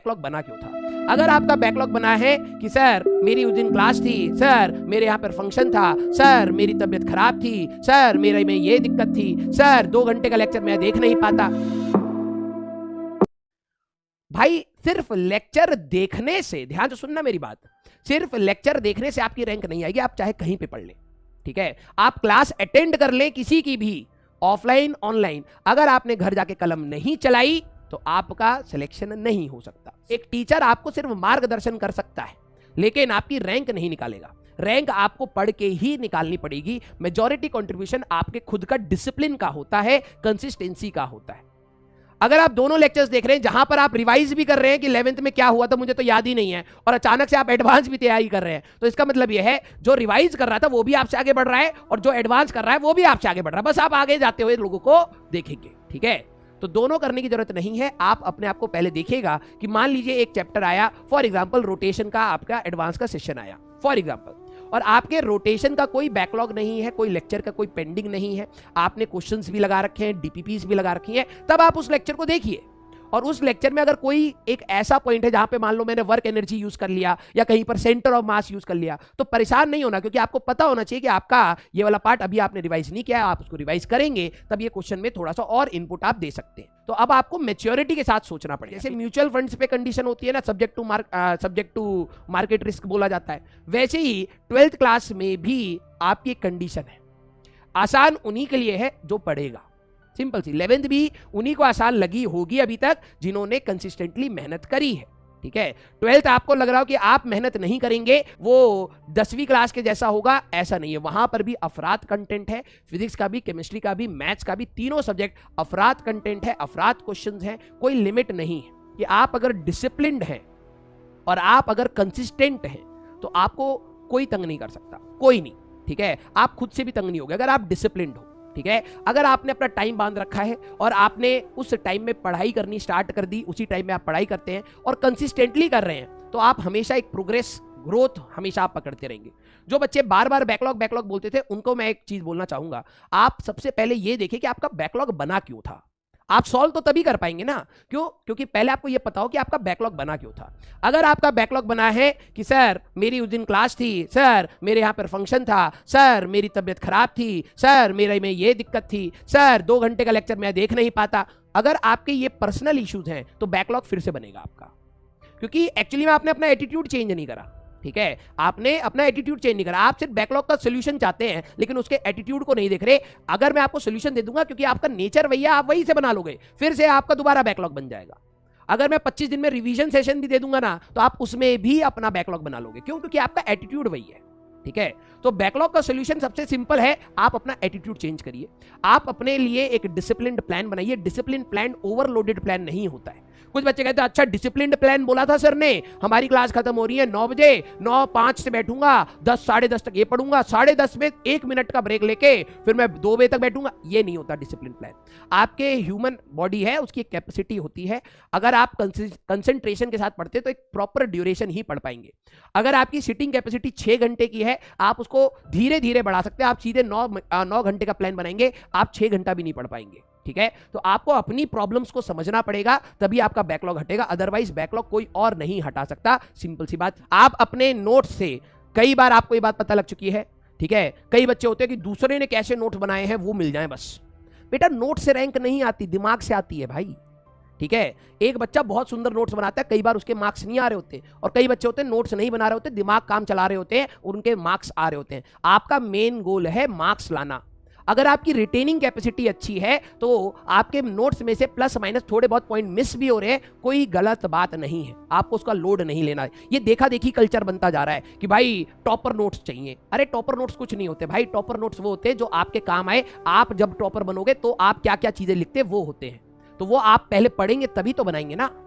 Backlog बना क्यों था। अगर आपका बैकलॉग बना है कि सर मेरी उस दिन क्लास थी, सर मेरे यहाँ पर फंक्शन था, सर मेरी तबीयत खराब थी, सर मेरे में ये दिक्कत थी, सर 2 घंटे का लेक्चर मैं देख नहीं पाता। भाई सिर्फ लेक्चर देखने से, ध्यान से सुनना मेरी बात, सिर्फ लेक्चर देखने से आपकी रैंक नहीं आएगी, आप चाहे कहीं पे पढ़ लें, ठीक है। आप क्लास अटेंड कर ले किसी की भी, ऑफलाइन ऑनलाइन, अगर आपने घर जाके कलम नहीं चलाई तो आपका सिलेक्शन नहीं हो सकता। एक टीचर आपको सिर्फ मार्गदर्शन कर सकता है लेकिन आपकी रैंक नहीं निकालेगा। रैंक आपको पढ़ के ही निकालनी पड़ेगी। मेजॉरिटी कंट्रीब्यूशन आपके खुद का डिसिप्लिन का होता है, कंसिस्टेंसी का होता है। अगर आप दोनों लेक्चर्स देख रहे हैं जहां पर आप रिवाइज भी कर रहे हैं कि 11th में क्या हुआ था मुझे तो याद ही नहीं है, और अचानक से आप एडवांस भी तैयारी कर रहे हैं, तो इसका मतलब यह है जो रिवाइज कर रहा था वो भी आपसे आगे बढ़ रहा है और जो एडवांस कर रहा है वो भी आपसे आगे बढ़ रहा है। बस आप आगे जाते हुए लोगों को देखेंगे, ठीक है। तो दोनों करने की जरूरत नहीं है। आप अपने आप को पहले देखिएगा कि मान लीजिए एक चैप्टर आया, फॉर एग्जाम्पल रोटेशन का आपका एडवांस का सेशन आया फॉर एग्जाम्पल, और आपके रोटेशन का कोई बैकलॉग नहीं है, कोई लेक्चर का कोई पेंडिंग नहीं है, आपने क्वेश्चंस भी लगा रखे हैं, डीपीपीस भी लगा रखी हैं, तब आप उस लेक्चर को देखिए। और उस लेक्चर में अगर कोई एक ऐसा पॉइंट है जहां पे मान लो मैंने वर्क एनर्जी यूज कर लिया या कहीं पर सेंटर ऑफ मास यूज कर लिया, तो परेशान नहीं होना, क्योंकि आपको पता होना चाहिए कि आपका ये वाला पार्ट अभी आपने रिवाइज नहीं किया है, आप उसको रिवाइज करेंगे तब ये क्वेश्चन में थोड़ा सा और इनपुट आप दे सकते हैं। तो अब आपको मैच्योरिटी के साथ सोचना पड़ेगा। जैसे म्यूचुअल फंड्स पे कंडीशन होती है ना, सब्जेक्ट टू मार्केट रिस्क बोला जाता है, वैसे ही 12th क्लास में भी आपकी एक कंडीशन है। आसान उन्हीं के लिए है जो पढ़ेगा, सिंपल सी। 11th भी उन्हीं को आसान लगी होगी अभी तक जिन्होंने कंसिस्टेंटली मेहनत करी है, ठीक है। 12th आपको लग रहा हो कि आप मेहनत नहीं करेंगे वो 10वीं क्लास के जैसा होगा, ऐसा नहीं है। वहां पर भी अफराद कंटेंट है, फिजिक्स का भी, केमिस्ट्री का भी, मैथ्स का भी, तीनों सब्जेक्ट अफराद कंटेंट है, अफराद क्वेश्चंस हैं। कोई लिमिट नहीं है कि आप अगर डिसिप्लिन्ड हैं और आप अगर कंसिस्टेंट हैं तो आपको कोई तंग नहीं कर सकता, कोई नहीं, ठीक है। आप खुद से भी तंग नहीं होगे अगर आप डिसिप्लिन्ड हो, ठीक है। अगर आपने अपना टाइम बांध रखा है और आपने उस टाइम में पढ़ाई करनी स्टार्ट कर दी, उसी टाइम में आप पढ़ाई करते हैं और कंसिस्टेंटली कर रहे हैं, तो आप हमेशा एक प्रोग्रेस, ग्रोथ हमेशा आप पकड़ते रहेंगे। जो बच्चे बार बार बैकलॉग बोलते थे उनको मैं एक चीज बोलना चाहूंगा, आप सबसे पहले ये देखें कि आपका बैकलॉग बना क्यों था। आप सॉल्व तो तभी कर पाएंगे ना, क्यों? क्योंकि पहले आपको यह पता हो कि आपका बैकलॉग बना क्यों था। अगर आपका बैकलॉग बना है कि सर मेरी उस दिन क्लास थी, सर मेरे यहाँ पर फंक्शन था, सर मेरी तबीयत खराब थी, सर मेरे में ये दिक्कत थी, सर 2 घंटे का लेक्चर मैं देख नहीं पाता, अगर आपके ये पर्सनल इश्यूज हैं तो बैकलॉग फिर से बनेगा आपका, क्योंकि एक्चुअली में आपने अपना एटीट्यूड चेंज नहीं करा, ठीक है। आपने अपना एटीट्यूड चेंज नहीं करा, आप सिर्फ बैकलॉग का सॉल्यूशन चाहते हैं लेकिन उसके एटीट्यूड को नहीं देख रहे। अगर मैं आपको सॉल्यूशन दे दूंगा, क्योंकि आपका नेचर वही है, आप वही से बना लोगे, फिर से आपका दोबारा बैकलॉग बन जाएगा। अगर मैं 25 दिन में रिवीजन सेशन भी दे दूंगा ना, तो आप उसमें भी अपना बैकलॉग बना लोगे, क्यों? क्योंकि आपका एटीट्यूड वही है, ठीक है। तो बैकलॉग का सॉल्यूशन सबसे सिंपल है, आप अपना एटीट्यूड चेंज करिए, आप अपने लिए एक डिसिप्लिन्ड प्लान बनाइए। डिसिप्लिन प्लान ओवरलोडेड प्लान नहीं होता है। कुछ बच्चे कहते हैं अच्छा डिसिप्लिन्ड प्लान बोला था सर ने, हमारी क्लास खत्म हो रही है 9 बजे, 9:05 से बैठूंगा, 10 साढ़े 10 तक ये पढ़ूंगा, 10:30 में 1 मिनट का ब्रेक लेके फिर मैं 2 बजे तक बैठूंगा। ये नहीं होता डिसिप्लिन प्लान। आपके ह्यूमन बॉडी है, उसकी एक कैपेसिटी होती है। अगर आप कंसंट्रेशन के साथ पढ़ते तो एक प्रॉपर ड्यूरेशन ही पढ़ पाएंगे। अगर आपकी सिटिंग कैपेसिटी 6 घंटे की है, आप उसको धीरे धीरे बढ़ा सकते हैं। आप सीधे 9 घंटे का प्लान बनाएंगे, आप 6 घंटा भी नहीं पढ़ पाएंगे, ठीक है। तो आपको अपनी प्रॉब्लम्स को समझना पड़ेगा, तभी आपका बैकलॉग हटेगा, अदरवाइज बैकलॉग कोई और नहीं हटा सकता। सिंपल सी बात। आप अपने नोट्स से, कई बार आपको ये बात पता लग चुकी है, ठीक है। कई बच्चे होते हैं कि दूसरे ने कैसे नोट्स बनाए हैं वो मिल जाए बस। बेटा नोट से रैंक नहीं आती, दिमाग से आती है भाई, ठीक है। एक बच्चा बहुत सुंदर नोट्स बनाता है, कई बार उसके मार्क्स नहीं आ रहे होते, और कई बच्चे होते हैं नोट्स नहीं बना रहे होते, दिमाग काम चला रहे होते हैं, उनके मार्क्स आ रहे होते हैं। आपका मेन गोल है मार्क्स लाना। अगर आपकी रिटेनिंग कैपेसिटी अच्छी है तो आपके नोट्स में से प्लस माइनस थोड़े बहुत पॉइंट मिस भी हो रहे हैं, कोई गलत बात नहीं है, आपको उसका लोड नहीं लेना है। ये देखा देखी कल्चर बनता जा रहा है कि भाई टॉपर नोट्स चाहिए। अरे टॉपर नोट्स कुछ नहीं होते भाई, टॉपर नोट्स वो होते हैं जो आपके काम आए। आप जब टॉपर बनोगे तो आप क्या क्या चीजें लिखते वो होते हैं, तो वो आप पहले पढ़ेंगे तभी तो बनाएंगे ना।